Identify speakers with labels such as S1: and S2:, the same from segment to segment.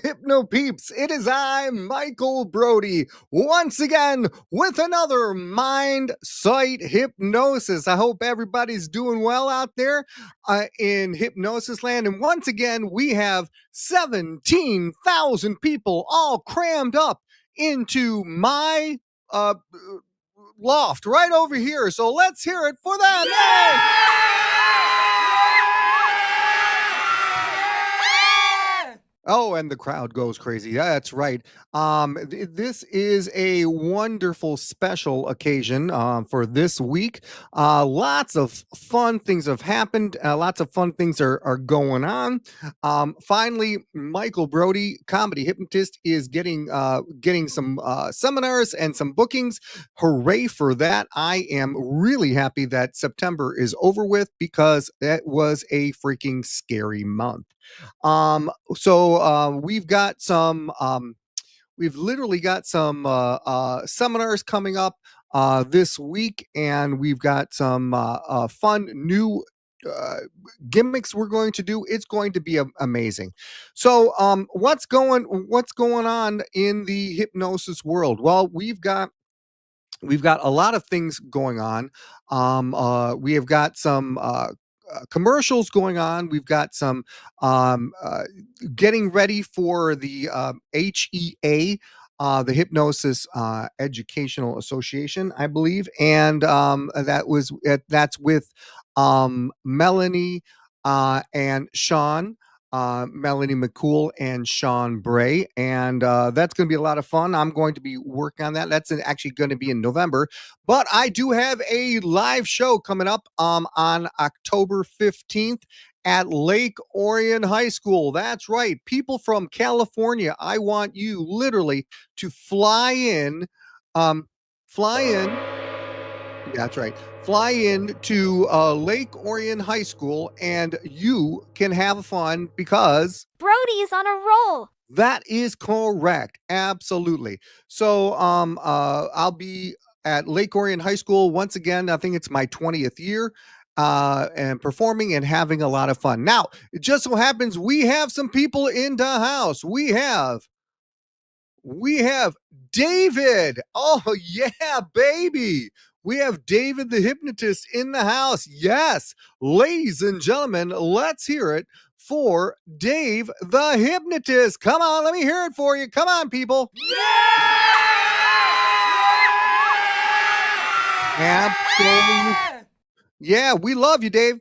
S1: Hypno Peeps. It is I, Michael Brody, once again with another Mind Sight Hypnosis. I hope everybody's doing well out there in Hypnosis Land. And once again, we have 17,000 people all crammed up into my uh, loft right over here. So let's hear it for them. Oh, and the crowd goes crazy. Yeah, that's right. This is a wonderful special occasion for this week. Lots of fun things have happened. Lots of fun things are going on. Finally, Michael Brody, comedy hypnotist, is getting some seminars and some bookings. Hooray for that! I am really happy that September is over with because that was a freaking scary month. We've got some we've literally got some seminars coming up this week, and we've got some fun new uh, gimmicks we're going to do. It's going to be amazing. What's going on in the hypnosis world? Well, we've got a lot of things going on. We have got some commercials going on. We've got some getting ready for the HEA, the Hypnosis Educational Association, I believe, and that's with Melanie and Sean. Melanie McCool and Sean Bray, and that's going to be a lot of fun. I'm going to be working on that. That's actually going to be in November, but I do have a live show coming up on October 15th at Lake Orion High School. That's right, people from California. I want you literally to fly in. Fly in. That's right. Fly in to Lake Orion High School, and you can have fun because
S2: Brody is on a roll.
S1: that is correct. Absolutely. I'll be at Lake Orion High School once again. I think it's my 20th year and performing and having a lot of fun. Now, it just so happens we have some people in the house. We have David. Oh, yeah, baby. We have David the hypnotist in the house. Yes, ladies and gentlemen, let's hear it for Dave the hypnotist. Come on, let me hear it for you. Come on, people. Absolutely. Yeah, we love you, Dave.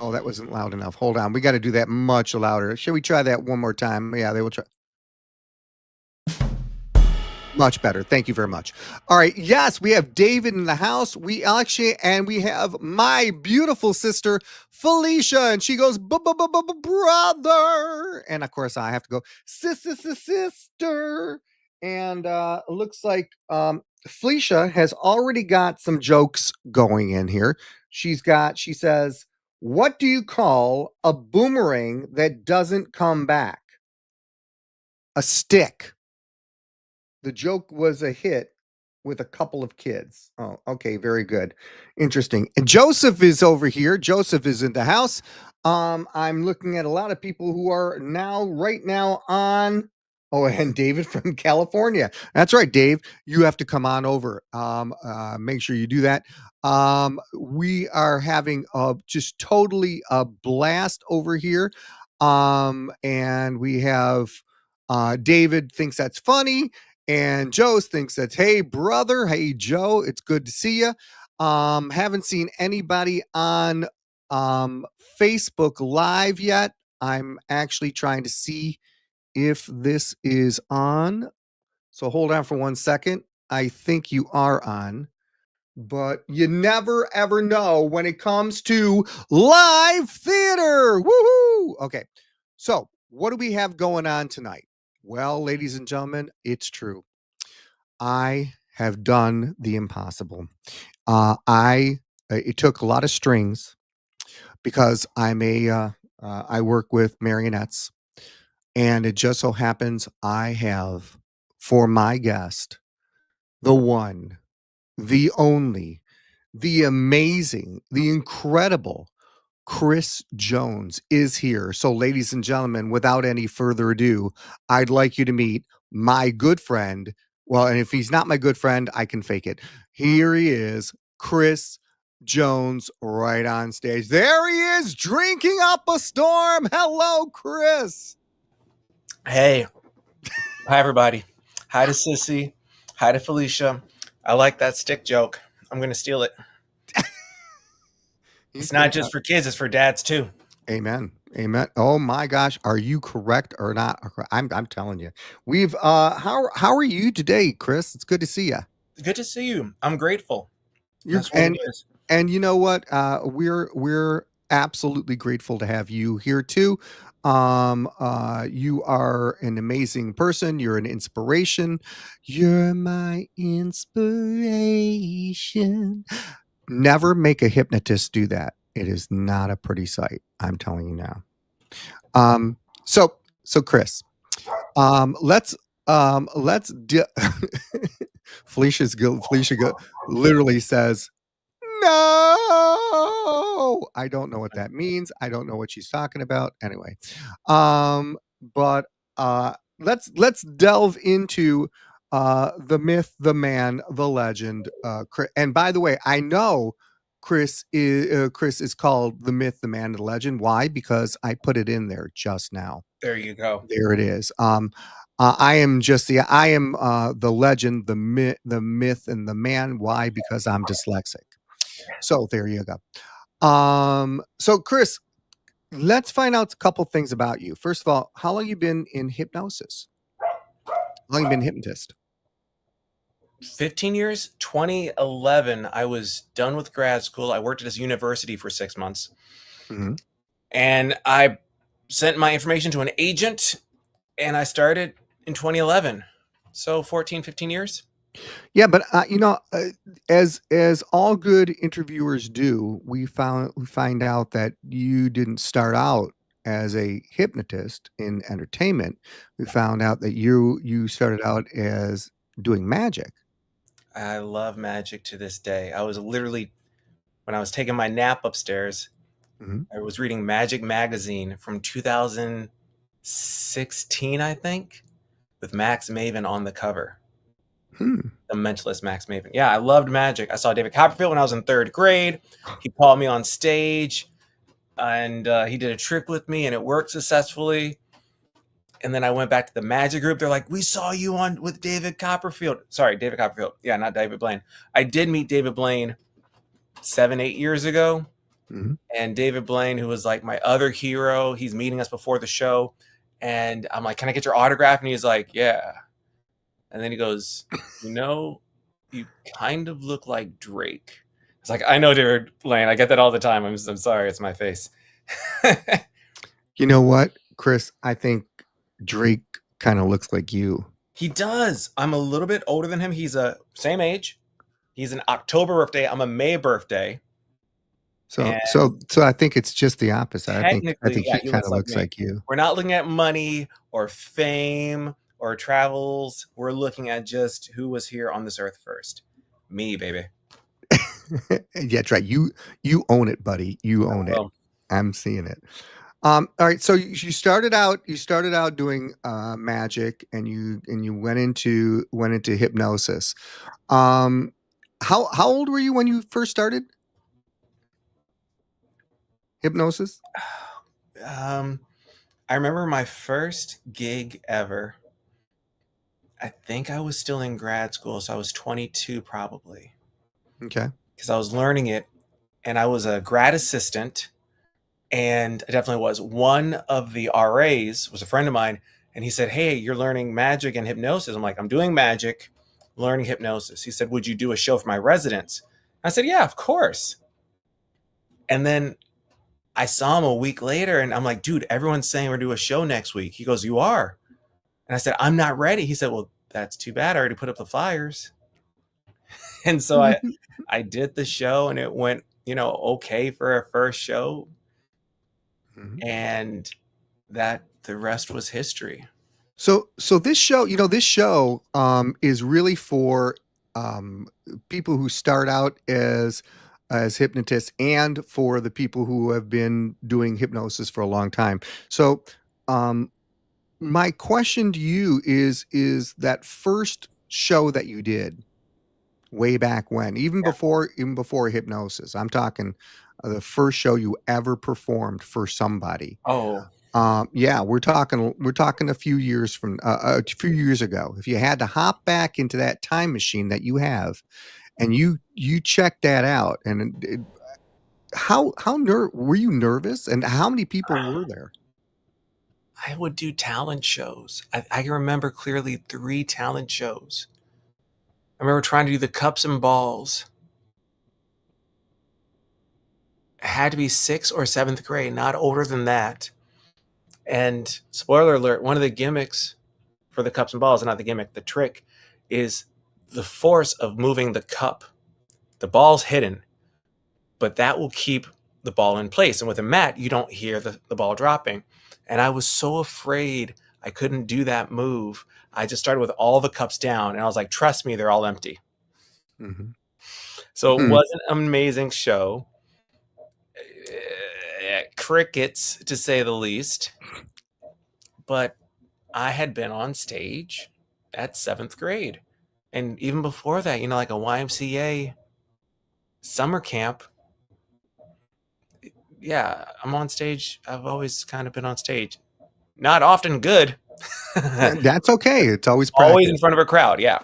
S1: Oh, that wasn't loud enough. Hold on. We got to do that much louder. Should we try that one more time? Yeah, they will try. Much better. Thank you very much. All right. Yes, we have David in the house. We have my beautiful sister, Felicia, and she goes, brother. And of course, I have to go, sister. And it looks like Felicia has already got some jokes going in here. She says, what do you call a boomerang that doesn't come back? A stick. The joke was a hit with a couple of kids. Oh, okay, very good. Interesting. And Joseph is over here. Joseph is in the house. I'm looking at a lot of people who are right now on. Oh, and David from California. That's right, Dave. You have to come on over. Make sure you do that. We are having just totally a blast over here. And we have David thinks that's funny. And Joe thinks that's, hey, brother. Hey, Joe. It's good to see you. Haven't seen anybody on Facebook Live yet. I'm actually trying to see if this is on. So hold on for 1 second. I think you are on. But you never, ever know when it comes to live theater. Woohoo! Okay. So what do we have going on tonight? Well, ladies and gentlemen, it's true. I have done the impossible. It took a lot of strings because I work with marionettes, and it just so happens I have for my guest the one, the only, the amazing, the incredible Chris Jones is here. So, ladies and gentlemen, without any further ado, I'd like you to meet my good friend. Well, and if he's not my good friend, I can fake it. Here he is, Chris Jones, right on stage. There he is, drinking up a storm. Hello, Chris.
S2: Hey, hi everybody. Hi to Sissy. Hi to Felicia. I like that stick joke. I'm gonna steal it.
S1: He's
S2: It's not
S1: gonna.
S2: just for kids; it's for dads too.
S1: Amen. Amen. Oh my gosh, are you correct or not? I'm telling you. We've how are you today, Chris? It's good to see you.
S2: Good to see you. I'm grateful.
S1: You're
S2: That's what it is.
S1: and you know what? We're absolutely grateful to have you here too. You are an amazing person. You're an inspiration. You're my inspiration. Never make a hypnotist do that. It is not a pretty sight. I'm telling you now. Um, so so Chris, let's Felicia literally says no. I don't know what that means. I don't know what she's talking about. Anyway, but let's delve into the myth, the man, the legend. And by the way, I know Chris is called the myth, the man, the legend. Why? Because I put it in there just now.
S2: There you go.
S1: There it is. I am the legend, the myth, and the man. Why? Because I'm dyslexic. So there you go. So Chris, let's find out a couple things about you. First of all, how long you been in hypnosis? How long you been a hypnotist?
S2: 15 years. 2011. I was done with grad school. I worked at this university for 6 months,
S1: Mhm.
S2: and I sent my information to an agent, and I started in 2011. So 14, 15 years.
S1: Yeah, but as all good interviewers do, we find out that you didn't start out as a hypnotist in entertainment. We found out that you started out as doing magic.
S2: I love magic to this day. I was literally, when I was taking my nap upstairs,
S1: Mhm.
S2: I was reading Magic Magazine from 2016, I think, with Max Maven on the cover.
S1: Hmm.
S2: The Mentalist Max Maven. Yeah, I loved magic. I saw David Copperfield when I was in third grade. He called me on stage, and he did a trick with me, and it worked successfully. And then I went back to the magic group. They're like, "We saw you on with David Copperfield." Sorry, David Copperfield. Yeah, not David Blaine. I did meet David Blaine 7, 8 years ago.
S1: Mhm.
S2: And David Blaine, who was like my other hero, he's meeting us before the show. And I'm like, "Can I get your autograph?" And he's like, "Yeah." And then he goes, "You kind of look like Drake." It's like, I know David Blaine. I get that all the time. I'm sorry. It's my face.
S1: You know what, Chris? I think Drake kind of looks like you.
S2: He does. I'm a little bit older than him. He's a same age. He's an October birthday. I'm a May birthday.
S1: So
S2: And
S1: so so I think it's just the opposite. I
S2: technically,
S1: think
S2: yeah,
S1: he
S2: he
S1: kind
S2: looks
S1: of
S2: like
S1: looks
S2: me.
S1: like you.
S2: We're not looking at money or fame or travels. We're looking at just who was here on this earth first. Me, baby.
S1: Yeah, that's right. You own it, buddy. You own it.
S2: Well,
S1: I'm seeing it. All right. So you started out doing magic, and you went into hypnosis. Um, how old were you when you first started hypnosis?
S2: um, I remember my first gig ever. I think I was still in grad school, so I was 22 probably,
S1: Okay.
S2: because I was learning it, and I was a grad assistant, and I definitely was. One of the RAs was a friend of mine, and he said, "Hey, you're learning magic and hypnosis." I'm like, "I'm doing magic, learning hypnosis." He said, "Would you do a show for my residents?" I said, "Yeah, of course." And then I saw him a week later, and I'm like, "Dude, everyone's saying we're doing a show next week." He goes, "You are?" And I said, "I'm not ready." He said, "Well, that's too bad. I already put up the flyers." And so I did the show, and it went, okay for a first show,
S1: Mhm.
S2: and that the rest was history.
S1: So this show is really for um people who start out as as hypnotists and for the people who have been doing hypnosis for a long time. So, um, my question to you is that first show that you did way back when, even before hypnosis. I'm talking the first show you ever performed for somebody.
S2: Oh,
S1: Yeah, we're talking a few years from a few years ago. If you had to hop back into that time machine that you have, and you check that out, and were you nervous, and how many people were there?
S2: I would do talent shows. I can remember clearly 3 talent shows. I remember trying to do the cups and balls. It had to be 6th or 7th grade, not older than that. And spoiler alert, one of the gimmicks for the cups and balls, not the gimmick, the trick, is the force of moving the cup. The ball's hidden, but that will keep the ball in place. And with a mat, you don't hear the ball dropping. And I was so afraid I couldn't do that move. I just started with all the cups down, and I was like, trust me, they're all empty.
S1: Mhm.
S2: So it
S1: Mhm.
S2: was an amazing show. Crickets, to say the least. But I had been on stage at 7th grade. And even before that, like a YMCA summer camp. Yeah, I'm on stage. I've always kind of been on stage. Not often good.
S1: That's okay. It's always
S2: Always in
S1: practice.
S2: front of a crowd. Yeah.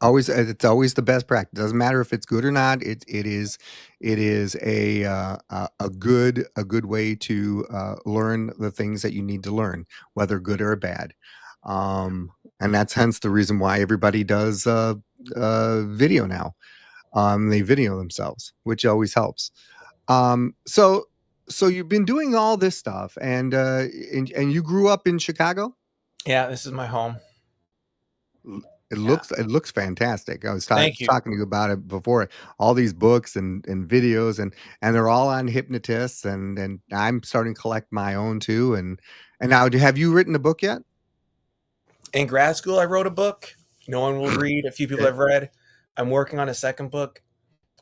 S1: Always, it's always the best practice. Doesn't matter if it's good or not. It is a good way to learn the things that you need to learn, whether good or bad. And that's hence the reason why everybody does video now. They video themselves, which always helps. So you've been doing all this stuff, and you grew up in Chicago.
S2: Yeah, this is my home.
S1: L
S2: Yeah.
S1: it looks fantastic. I was
S2: Thank you.
S1: talking to you about it before, all these books and videos, and they're all on hypnotists, and I'm starting to collect my own too, and now have you written a book yet?
S2: In grad school, I wrote a book. No one will read. A few people
S1: Okay,
S2: have read. I'm working on a second book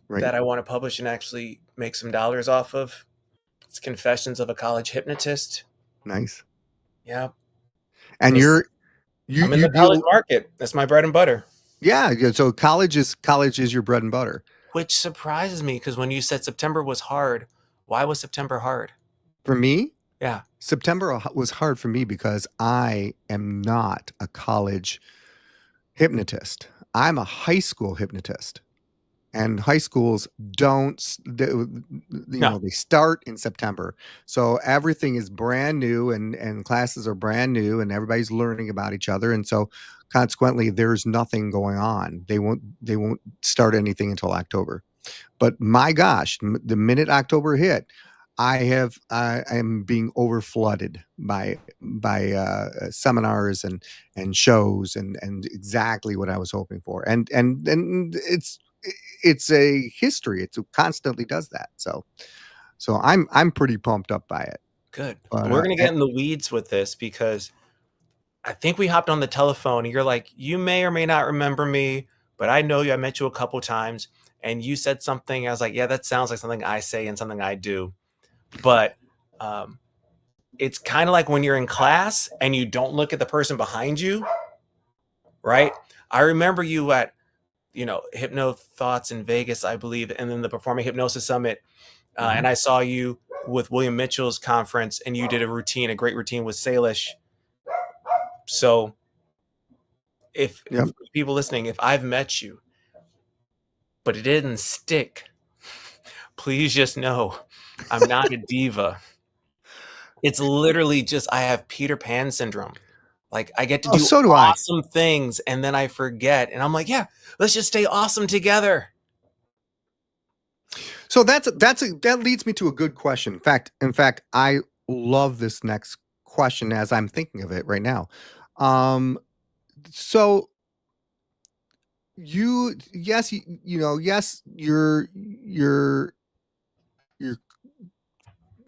S1: right,
S2: that I want to publish and actually make some dollars off of. It's Confessions of a College Hypnotist.
S1: nice.
S2: Yeah.
S1: And
S2: This I'm in
S1: you
S2: the college
S1: deal
S2: market. That's my bread and butter.
S1: yeah, so college is your bread and butter.
S2: Which surprises me because when you said September was hard, why was September hard?
S1: For me,
S2: Yeah.
S1: September was hard for me because I am not a college hypnotist. I'm a high school hypnotist. And high schools don't
S2: No.
S1: they start in September, so everything is brand new, and classes are brand new, and everybody's learning about each other, and so consequently there's nothing going on. They won't start anything until October. But my gosh, the minute October hit, I am being over flooded by seminars and shows, and exactly what I was hoping for. And it's a history. It constantly does that. So I'm pretty pumped up by it.
S2: Good.
S1: But
S2: We're going to get in the weeds with this because I think we hopped on the telephone and you're like, you may or may not remember me, but I know you. I met you a couple times and you said something. I was like, yeah, that sounds like something I say and something I do. But um, it's kind of like when you're in class and you don't look at the person behind you, right? I remember you at, Hypno Thoughts in Vegas, I believe, and then the Performing Hypnosis Summit. And
S1: mhm,
S2: I saw you with William Mitchell's conference and you did a great routine with Salish. So if
S1: yep.
S2: people listening, if I've met you, but it didn't stick, please just know I'm not a diva. It's literally just I have Peter Pan syndrome. Like I get to
S1: Oh,
S2: do
S1: so do I.
S2: awesome things and then I forget. And I'm like, yeah, let's just stay awesome together.
S1: So that leads me to a good question. In fact, I love this next question as I'm thinking of it right now. Um, so yes, your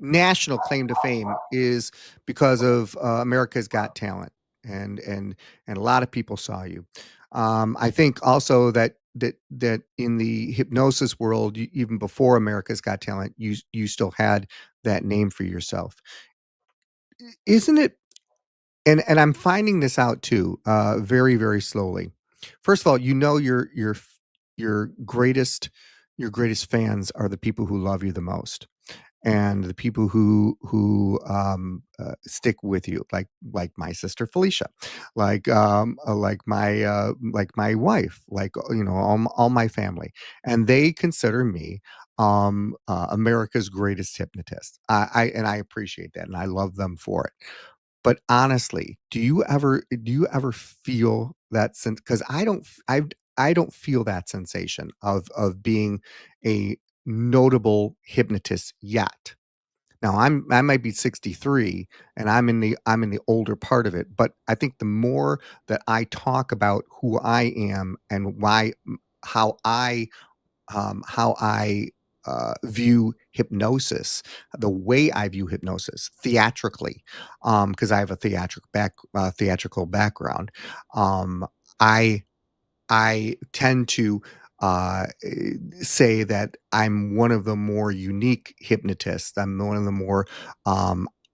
S1: national claim to fame is because of America's Got Talent, and a lot of people saw you. I think also that that in the hypnosis world, even before America's Got Talent, you still had that name for yourself, isn't it? And I'm finding this out too, very, very slowly. First of all, your your greatest fans are the people who love you the most, and the people who stick with you, like my sister Felicia, like my wife, all my family, and they consider me America's greatest hypnotist. I appreciate that, and I love them for it. But honestly, do you ever feel that sense? Because I don't feel that sensation of being a notable hypnotist yet. Now I might be 63 and I'm in the older part of it, but I think the more that I talk about who I am and how I how I view hypnosis, the way I view hypnosis theatrically, because I have a theatrical background. Um, I I tend to say that I'm one of the more unique hypnotists. I'm one of the more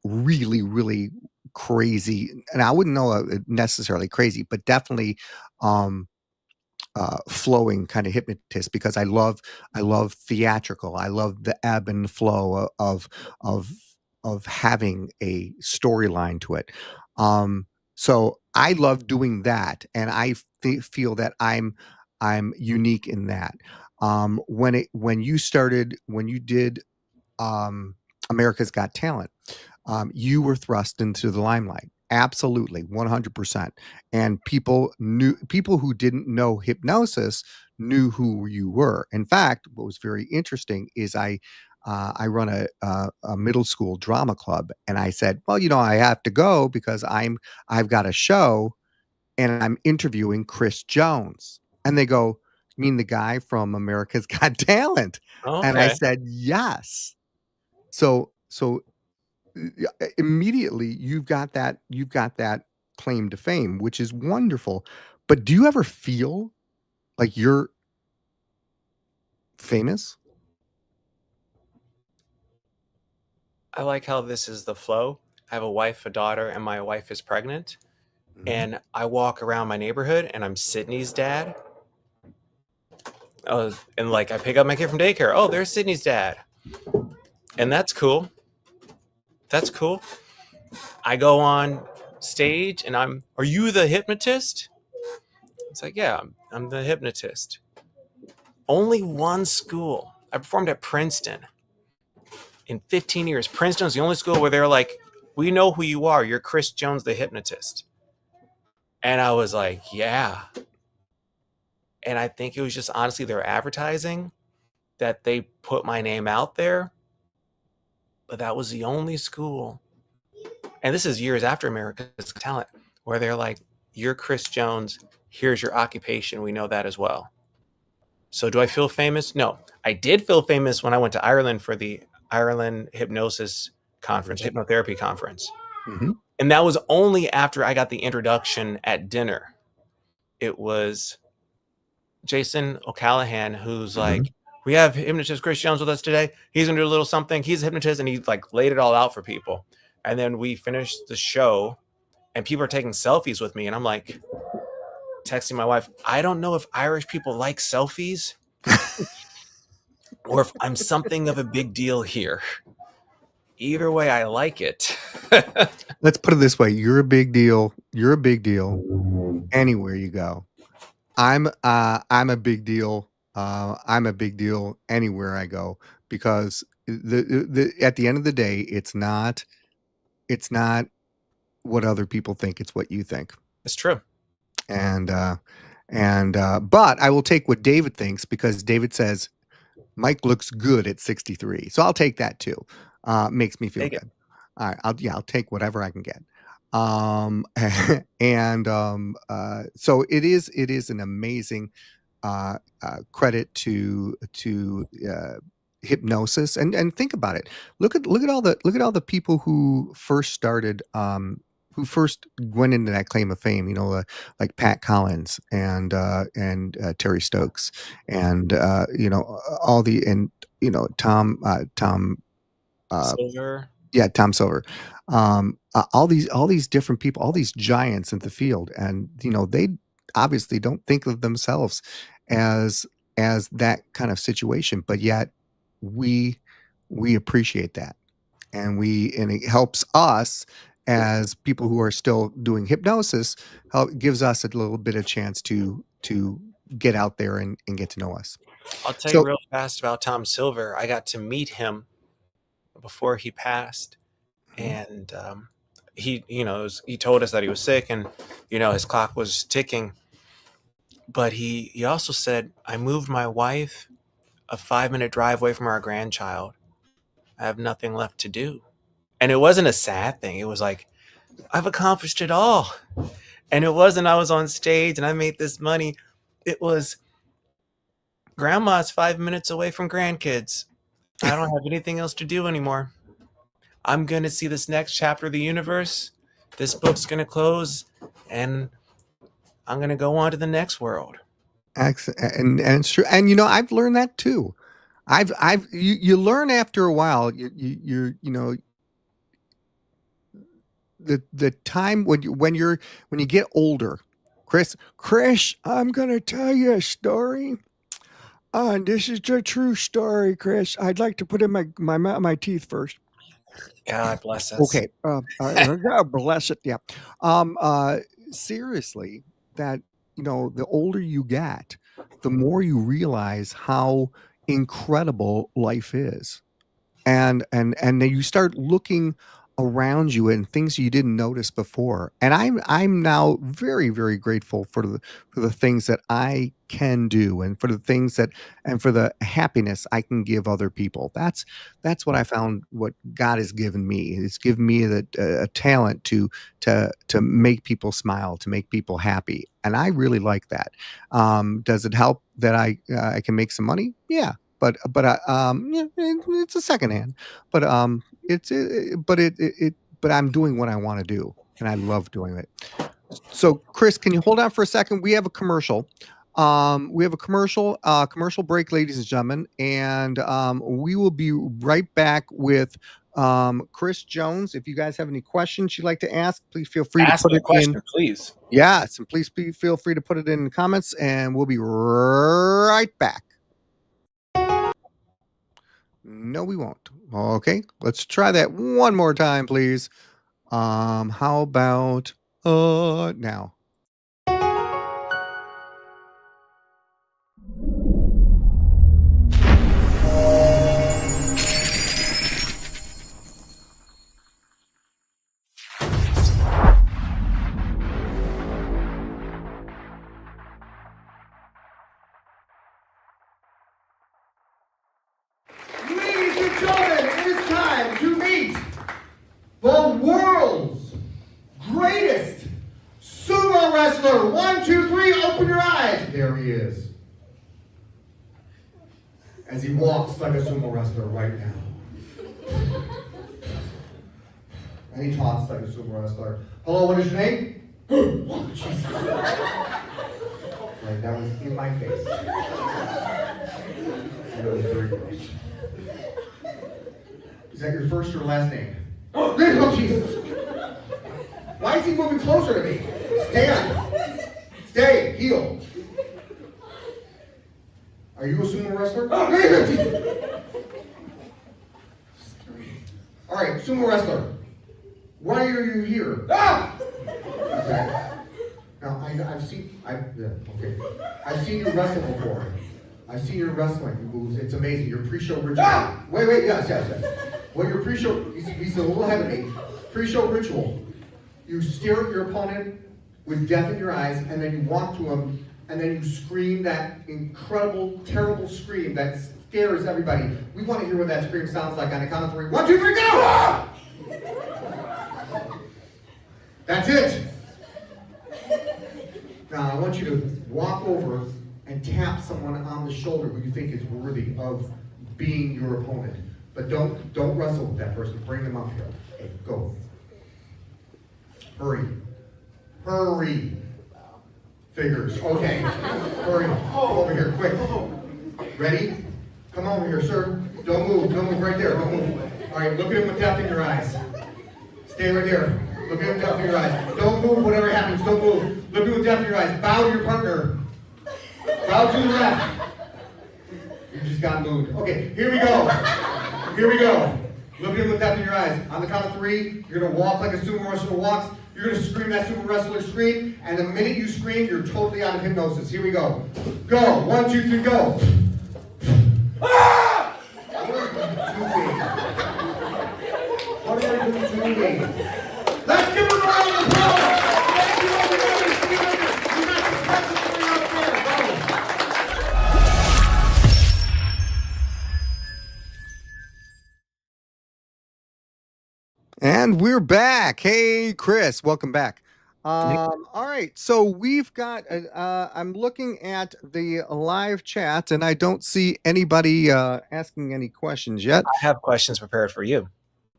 S1: really, really crazy, and I wouldn't know necessarily crazy, but definitely um, flowing kind of hypnotist because I love theatrical. I love the ebb and flow of of having a storyline to it. So I love doing that, and feel that I'm unique in that. When you did um, America's Got Talent, you were thrust into the limelight. Absolutely, 100%. And people who didn't know hypnosis knew who you were. In fact, what was very interesting is I run a middle school drama club, and I said, well, I have to go because I've got a show and I'm interviewing Chris Jones. And they go, "You mean the guy from America's Got Talent?" And I
S2: Okay.
S1: said, "Yes." So immediately you've got that claim to fame, which is wonderful. But do you ever feel like you're famous?
S2: I like how this is the flow. I have a wife, a daughter, and my wife is pregnant.
S1: Mhm.
S2: And I walk around my neighborhood and I'm Sydney's dad. And like I pick up my kid from daycare. Oh, there's Sydney's dad. And that's cool. That's cool. I go on stage and are you the hypnotist? It's like, yeah, I'm the hypnotist. Only one school. I performed at Princeton in 15 years. Princeton's the only school where they're like, we know who you are. You're Chris Jones, the hypnotist. And I was like, yeah. And I think it was just honestly their advertising that they put my name out there. But that was the only school. And this is years after America's Talent, where they're like, you're Chris Jones. Here's your occupation. We know that as well. So do I feel famous? No. I did feel famous when I went to Ireland for the Ireland Hypnosis Conference,
S1: Yes.
S2: hypnotherapy conference.
S1: Mhm.
S2: And that was only after I got the introduction at dinner. It was Jason O'Callahan, who's
S1: Mhm.
S2: like, we have hypnotist Chris Jones with us today. He's gonna do a little something. He's a hypnotist, and he like laid it all out for people. And then we finished the show, and people are taking selfies with me, and I'm like texting my wife, I don't know if Irish people like selfies or if I'm something of a big deal here. Either way, I like it.
S1: Let's put it this way, you're a big deal. You're a big deal anywhere you go. I'm a big deal. I'm a big deal anywhere I go because at the end of the day, it's not what other people think, it's what you think.
S2: It's true.
S1: And but I will take what David thinks because David says Mike looks good at 63. So I'll take that too. Makes me feel
S2: Take it.
S1: good. All right, I'll take whatever I can get. Um, and so it is an amazing credit to hypnosis, and think about it. Look at all the people who first started. who first went into that claim of fame, like Pat Collins and Terry Stokes and all the and Tom uh,
S2: Silver.
S1: yeah, Tom Silver. All these different people, all these giants in the field, and they obviously don't think of themselves as that kind of situation, but yet we we appreciate that, and it helps us as people who are still doing hypnosis. Gives us a little bit of chance to get out there and get to know us.
S2: I'll tell you
S1: So
S2: real fast about Tom Silver. I got to meet him before he passed,
S1: mhm,
S2: and he told us that he was sick, and his clock was ticking. But he also said, "I moved my wife a 5-minute drive away from our grandchild. I have nothing left to do." And it wasn't a sad thing. It was like, I've accomplished it all. And it wasn't I was on stage and I made this money. It was grandma's 5 minutes away from grandkids. I don't have anything else to do anymore. I'm going to see this next chapter of the universe. This book's going to close and I'm going to go on to the next world.
S1: and it's true, and I've learned that too. You learn after a while. The time when you get older, Chris, I'm gonna tell you a story. This is a true story, Chris. I'd like to put in my teeth first.
S2: God bless us.
S1: Okay. God bless it. Yeah. Um. Uh. Seriously, that the older you get, the more you realize how incredible life is, and then you start looking around you and things you didn't notice before. And I'm now very, very grateful for the things that I can do, and for the things that and for the happiness I can give other people. That's what I found, what God has given me. It's given me a talent to make people smile, to make people happy, and I really like that. Does it help that I can make some money? Yeah, yeah, it's a secondhand, but but I'm doing what I want to do, and I love doing it. So, Chris, can you hold on for a second? We have a commercial. We have a commercial break, ladies and gentlemen, and we will be right back with Chris Jones. If you guys have any questions you'd like to ask, please feel free to
S2: Ask
S1: put
S2: me a
S1: it in.
S2: question, please.
S1: Yes, and please feel free to put it in the comments, and we'll be right back. No, we won't. Okay, let's try that one more time, please. How about now? Ladies and gentlemen, it is time to meet the world's greatest sumo wrestler. 1, 2, 3, open your eyes. There he is. As he walks like a sumo wrestler right now. And he talks like a sumo wrestler. Hello, what is your name? Oh, Jesus. Right, that was in my face. That was very gross. Is that your first or last name? Oh, Jesus! Why is he moving closer to me? Stand! Stay! Heel! Are you a sumo wrestler? Oh, Jesus! Alright, sumo wrestler. Why are you here? Ah! Okay. Now, I've seen you wrestle before. I've seen your wrestling moves. It's amazing. Your pre-show ritual. Ah! Wait, yes. Well, your pre-show, he's a little ahead of me. Pre-show ritual. You stare at your opponent with death in your eyes, and then you walk to him, and then you scream that incredible, terrible scream that scares everybody. We want to hear what that scream sounds like on a count of 3. 1, 2, 3, go! Ah! That's it. Now, I want you to walk over and tap someone on the shoulder who you think is worthy of being your opponent. But don't wrestle with that person. Bring them up here. Okay, go. Hurry. Hurry. Figures. Okay. Hurry. Come over here, quick. Ready? Come over here, sir. Don't move. Don't move right there. Don't move. All right, look at him with death in your eyes. Stay right here. Look at him with death in your eyes. Don't move, whatever happens. Don't move. Look at him with death in your eyes. Bow to your partner. Bow to the left. You just got moved. Okay, here we go. Here we go. Look at him with death in your eyes. On the count of 3, you're going to walk like a sumo wrestler walks. You're going to scream that sumo wrestler scream. And the minute you scream, you're totally out of hypnosis. Here we go. Go. 1, 2, 3, go. Ah! What are you doing? Let's give him a round of applause. Thank you, everybody. See you later. You got the presents for you up there. Go. And we're back. Hey, Chris, welcome back. All right, so we've got. I'm looking at the live chat, and I don't see anybody asking any questions yet.
S2: I have questions prepared for you.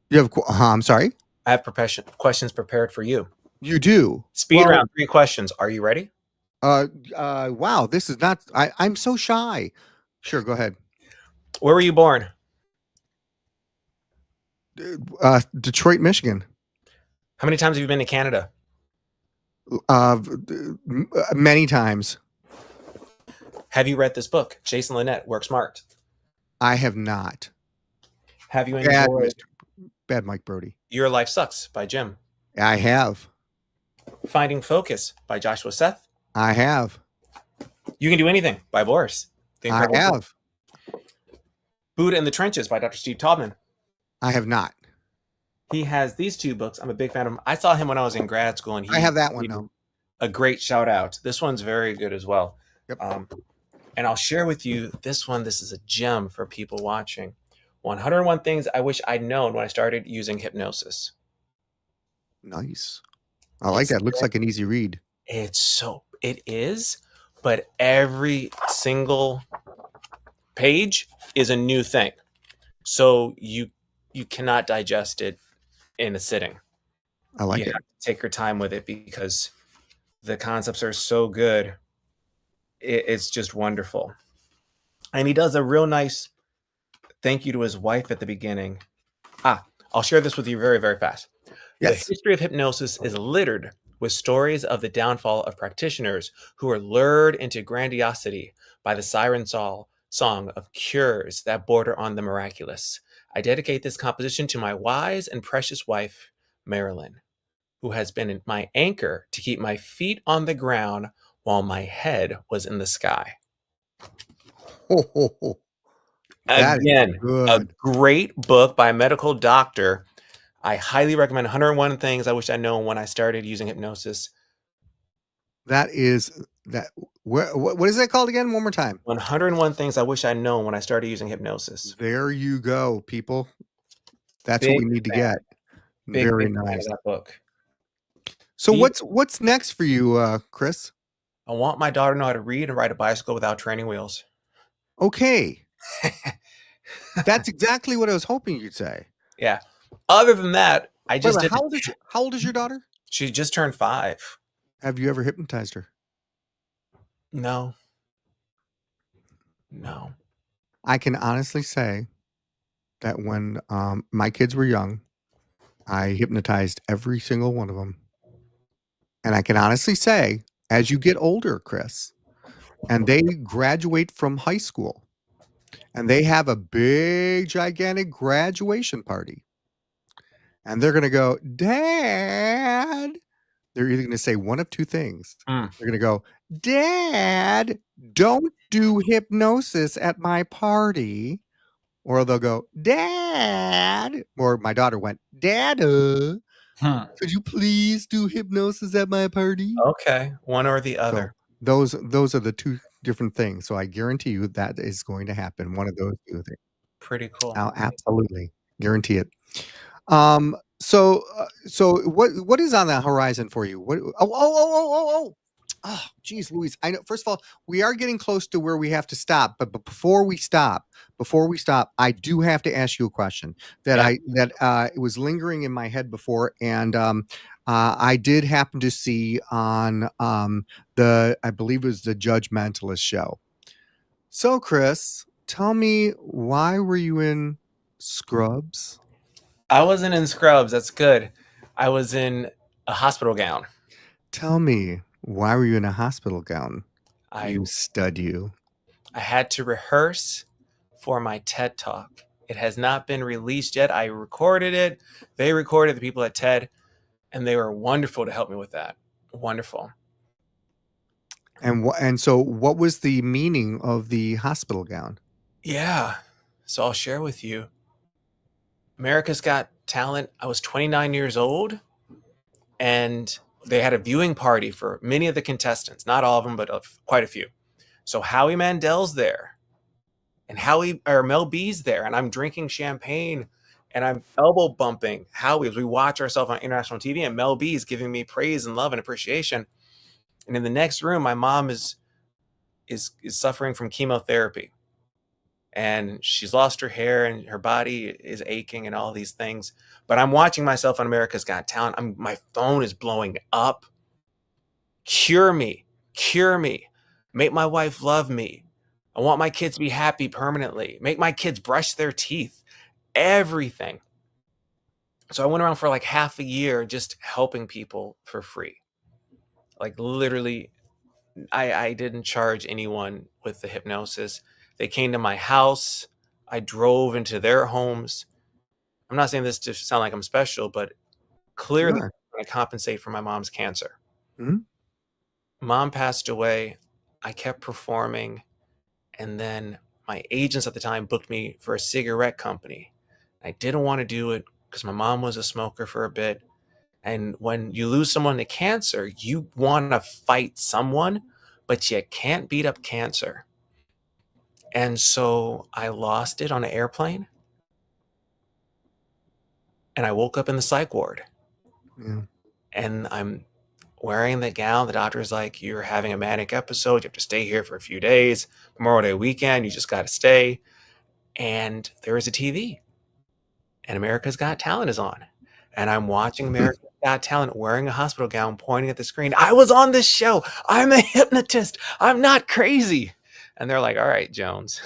S1: You have? I'm sorry.
S2: I have questions prepared for you.
S1: You do.
S2: Speed round, 3 questions. Are you ready?
S1: Wow, this is not. I'm so shy. Sure, go ahead.
S2: Where were you born?
S1: Detroit, Michigan.
S2: How many times have you been to Canada?
S1: Many times.
S2: Have you read this book, Jason Linett, Work Smart?
S1: I have not.
S2: Have you enjoyed
S1: Bad Mike Brody?
S2: Your Life Sucks by Jim?
S1: I have.
S2: Finding Focus by Joshua Seth?
S1: I have.
S2: You Can Do Anything by Boris?
S1: I have.
S2: Buddha in the Trenches by Dr. Steve Taubman?
S1: I have not.
S2: He has these 2 books. I'm a big fan of him. I saw him when I was in grad school, and
S1: I have that one though.
S2: A great shout out. This one's very good as well.
S1: Yep.
S2: And I'll share with you this one. This is a gem for people watching. 101 Things I Wish I'd Known When I Started Using Hypnosis.
S1: Nice. I like that. Looks like an easy read.
S2: It is, but every single page is a new thing. So you cannot digest it in a sitting.
S1: I like it.
S2: You have to take your time with it because the concepts are so good. It's just wonderful. And he does a real nice thank you to his wife at the beginning. I'll share this with you very, very fast.
S1: Yes.
S2: The history of hypnosis is littered with stories of the downfall of practitioners who are lured into grandiosity by the siren song of cures that border on the miraculous. I dedicate this composition to my wise and precious wife, Marilyn, who has been my anchor to keep my feet on the ground while my head was in the sky. Again, a great book by a medical doctor. I highly recommend 101 Things I Wish I'd Known When I Started Using Hypnosis.
S1: What is that called again? One more time.
S2: 101 Things I Wish I'd Known When I Started Using Hypnosis.
S1: There you go, people. That's what we need to get. Very nice.
S2: That book.
S1: So what's next for you, Chris?
S2: I want my daughter to know how to read and ride a bicycle without training wheels.
S1: Okay. That's exactly what I was hoping you'd say.
S2: Yeah. Other than that, I just did.
S1: How old is your daughter?
S2: She just turned 5.
S1: Have you ever hypnotized her?
S2: No.
S1: I can honestly say that when my kids were young, I hypnotized every single one of them. And I can honestly say, as you get older, Chris, and they graduate from high school, and they have a big, gigantic graduation party, and they're going to go, Dad. They're either going to say one of 2 things. They're going to go, Dad, don't do hypnosis at my party. Or they'll go, Dad. Or my daughter went, Dada, could you please do hypnosis at my party?
S2: Okay, one or the other.
S1: So those are the 2 different things. So I guarantee you that is going to happen. One of those 2 things.
S2: Pretty cool.
S1: I'll absolutely guarantee it. So what is on the horizon for you? Oh, geez, Louise. I know. First of all, we are getting close to where we have to stop. But before we stop, I do have to ask you a question that it was lingering in my head before, and I did happen to see on I believe it was the Judgmentalist show. So, Chris, tell me, why were you in Scrubs?
S2: I wasn't in scrubs. That's good. I was in a hospital gown.
S1: Tell me, why were you in a hospital gown?
S2: I
S1: You stud, you.
S2: I had to rehearse for my TED talk. It has not been released yet. I recorded it. They recorded the people at TED, and they were wonderful to help me with that. Wonderful.
S1: And so, what was the meaning of the hospital gown?
S2: Yeah. So I'll share with you. America's Got Talent. I was 29 years old, and they had a viewing party for many of the contestants. Not all of them, but quite a few. So Howie Mandel's there, and Mel B's there, and I'm drinking champagne and I'm elbow bumping Howie as we watch ourselves on international TV, and Mel B is giving me praise and love and appreciation. And in the next room, my mom is suffering from chemotherapy, and she's lost her hair and her body is aching and all these things. But I'm watching myself on America's Got Talent. My phone is blowing up. Cure me, cure me, make my wife love me. I want my kids to be happy permanently. Make my kids brush their teeth. Everything. So I went around for like half a year just helping people for free. Like literally, I didn't charge anyone with the hypnosis. They came to my house. I drove into their homes. I'm not saying this to sound like I'm special, but
S1: You
S2: clearly
S1: are.
S2: I compensate for my mom's cancer.
S1: Mhm.
S2: Mom passed away. I kept performing. And then my agents at the time booked me for a cigarette company. I didn't want to do it because my mom was a smoker for a bit. And when you lose someone to cancer, you want to fight someone, but you can't beat up cancer. And so I lost it on an airplane, and I woke up in the psych ward,
S1: Yeah.
S2: and I'm wearing the gown. The doctor's like, "You're having a manic episode. You have to stay here for a few days. Memorial Day weekend, you just got to stay." And there is a TV, and America's Got Talent is on. And I'm watching America's Got Talent wearing a hospital gown, pointing at the screen. I was on this show. I'm a hypnotist. I'm not crazy. And they're like, all right, Jones.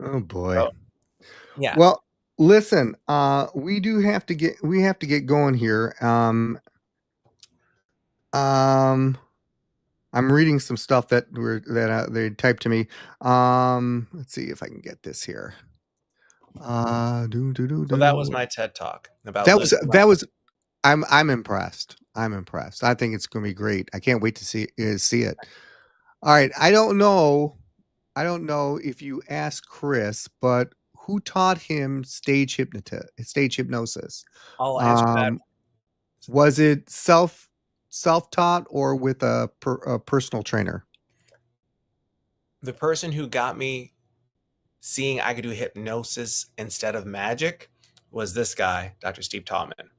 S1: Oh boy.
S2: So, yeah.
S1: Well, listen, we have to get going here. Um, I'm reading some stuff they typed to me. Let's see if I can get this here. Do do do
S2: So that was
S1: do.
S2: my TED talk about
S1: That
S2: living
S1: was
S2: life.
S1: that was. I'm impressed. I'm impressed. I think it's going to be great. I can't wait to see it. All right. I don't know if you asked Chris, but who taught him stage hypnosis?
S2: I'll answer that.
S1: Um, was it self taught or with a personal trainer?
S2: The person who got me seeing I could do hypnosis instead of magic was this guy, Dr. Steve Tallman.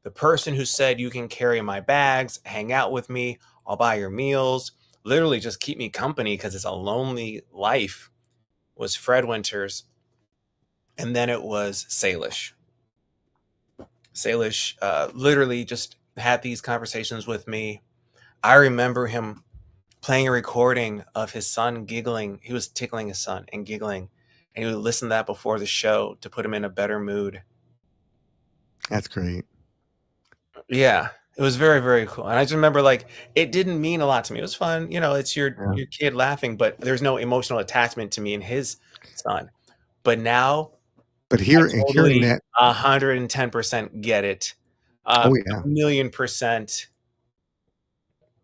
S2: The person who said, you can carry my bags, hang out with me, I'll buy your meals, literally just keep me company because it's a lonely life, was Fred Winters. And then it was Salish. Salish literally just had these conversations with me. I remember him playing a recording of his son giggling. He was tickling his son and giggling. And he would listen to that before the show to put him in a better mood.
S1: That's great.
S2: Yeah, it was very, very cool. And I just remember like it didn't mean a lot to me. It was fun, it's
S1: Yeah.
S2: your kid laughing, but there's no emotional attachment to me and his son. But now
S1: But
S2: I
S1: hearing
S2: totally
S1: that,
S2: 110% get it.
S1: oh
S2: A
S1: yeah,
S2: million percent.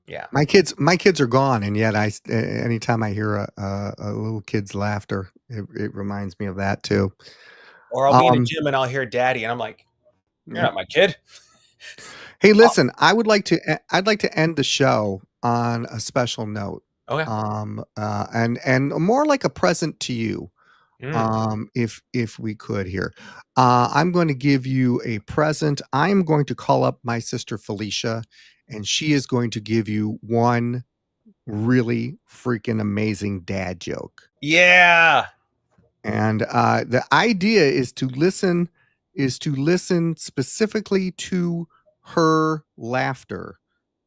S2: Yeah.
S1: my kids are gone, and yet anytime I hear a little kid's laughter, it reminds me of that too.
S2: Or I'll be in a
S1: Um,
S2: gym and I'll hear daddy and I'm like, you're
S1: mm.
S2: not my kid.
S1: Hey,
S2: Oh,
S1: listen, I'd like to end the show on a special note,
S2: okay.
S1: and more like a present to you,
S2: Mm.
S1: if we could here. I'm going to give you a present. I'm going to call up my sister Felicia, and she is going to give you one really freaking amazing dad joke.
S2: Yeah.
S1: And the idea is to listen is to listen specifically to her laughter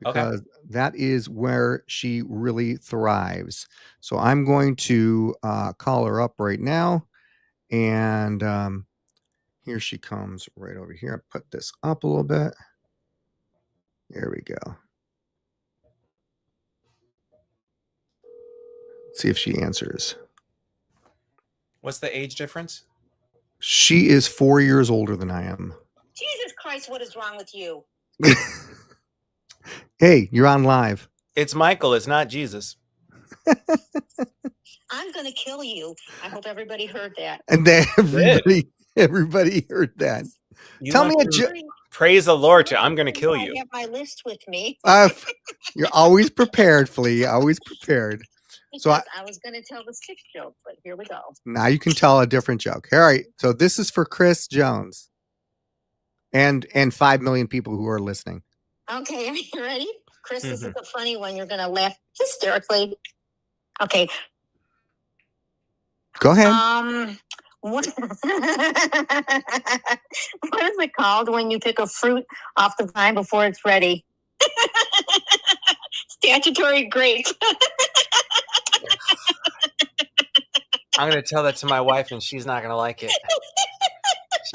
S2: Okay.
S1: because that is where she really thrives. So I'm going to call her up right now. And here she comes right over here. I put this up a little bit. There we go. Let's see if she answers.
S2: What's the age difference?
S1: She is 4 years older than I am.
S3: Jesus Christ, what is wrong with you?
S1: Hey, you're on live.
S2: It's Michael. It's not Jesus.
S3: I'm going to kill you. I hope everybody heard that.
S1: And then everybody heard that.
S2: You
S1: Tell
S2: want
S1: me a
S2: to
S1: joke.
S2: praise the Lord. I'm going to kill
S3: I
S2: you.
S3: have my list with me.
S1: You're always prepared, Flea. Always prepared. So
S3: I was going to tell the sick joke, but here we go.
S1: Now you can tell a different joke. All right. So this is for Chris Jones and 5 million people who are listening.
S3: Okay, are you ready? Chris, this is a funny one. You're going to laugh hysterically. Okay.
S1: Go ahead.
S3: What, what is it called when you pick a fruit off the vine before it's ready? Statutory grape.
S2: I'm going to tell that to my wife, and she's not going to like it.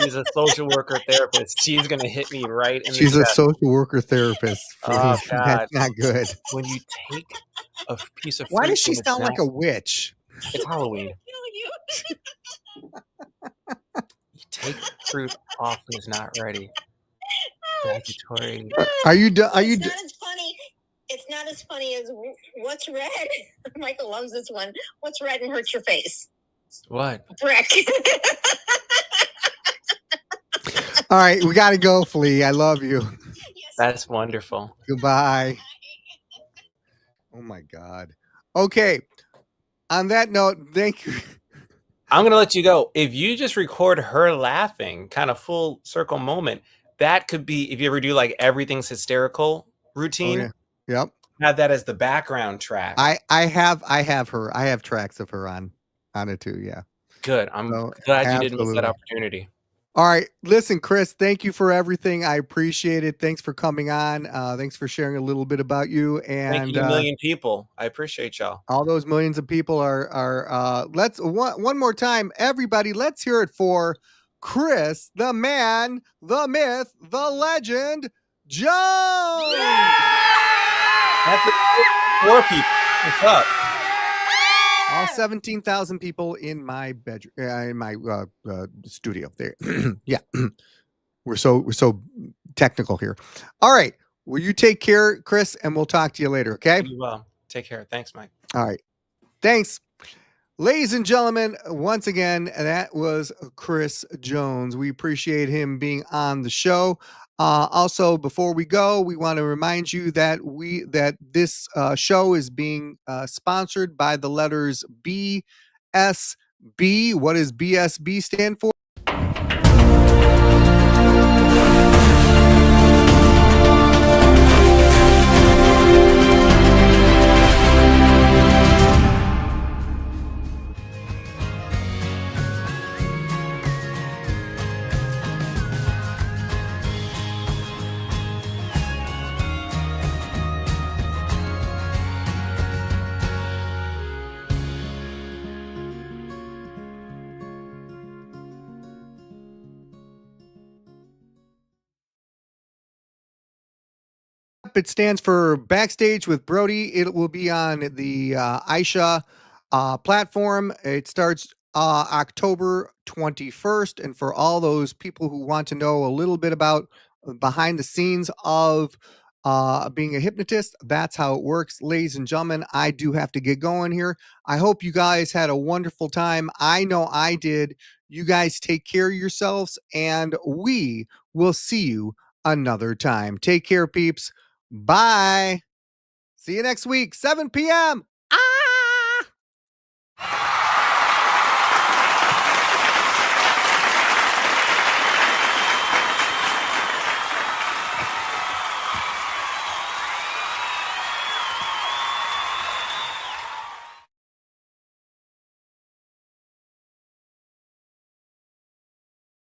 S2: She's a social worker therapist. She's going to hit me right in the
S1: She's a
S2: chest.
S1: social worker therapist.
S2: Oh, God.
S1: That's not good.
S2: When you take a piece of fruit.
S1: Why does she sound like a witch?
S2: It's Halloween. You take fruit off when it's not ready. Statutory.
S1: Are you done? Are you
S3: It's not as funny. It's not as funny as what's red. Michael loves this one. What's red and hurts your face?
S2: What?
S3: Brick.
S1: All right, we got to go, Flea. I love you.
S3: Yes.
S2: That's wonderful.
S1: Goodbye. Oh my God. Okay. On that note, thank you.
S2: I'm going to let you go. If you just record her laughing, kind of full circle moment, that could be, if you ever do like everything's hysterical routine.
S1: Oh, yeah. Yep.
S2: Have that as the background track.
S1: I have her. I have tracks of her on it too. Yeah.
S2: Good. I'm glad you didn't miss that
S1: absolutely.
S2: opportunity.
S1: All right. Listen, Chris, thank you for everything. I appreciate it. Thanks for coming on. Thanks for sharing a little bit about you. And
S2: thank you, million people. I appreciate y'all.
S1: All those millions of people are let's one more time, everybody, let's hear it for Chris, the man, the myth, the legend, Jones.
S2: That's 4 people. What's up?
S1: All 17,000 people in my bedroom, in my studio there. Yeah. We're so technical here. All right. Will you take care, Chris, and we'll talk to you later, okay?
S2: You will. Take care. Thanks, Mike.
S1: All right. Thanks. Ladies and gentlemen, once again, that was Chris Jones. We appreciate him being on the show. Also, before we go, we want to remind you that this show is being sponsored by the letters BSB. What does BSB stand for? It stands for Backstage with Brody. It will be on the Aisha platform. It starts October 21st. And for all those people who want to know a little bit about behind the scenes of being a hypnotist, that's how it works. Ladies and gentlemen, I do have to get going here. I hope you guys had a wonderful time. I know I did. You guys take care of yourselves, and we will see you another time. Take care, peeps. Bye. See you next week, 7 p.m.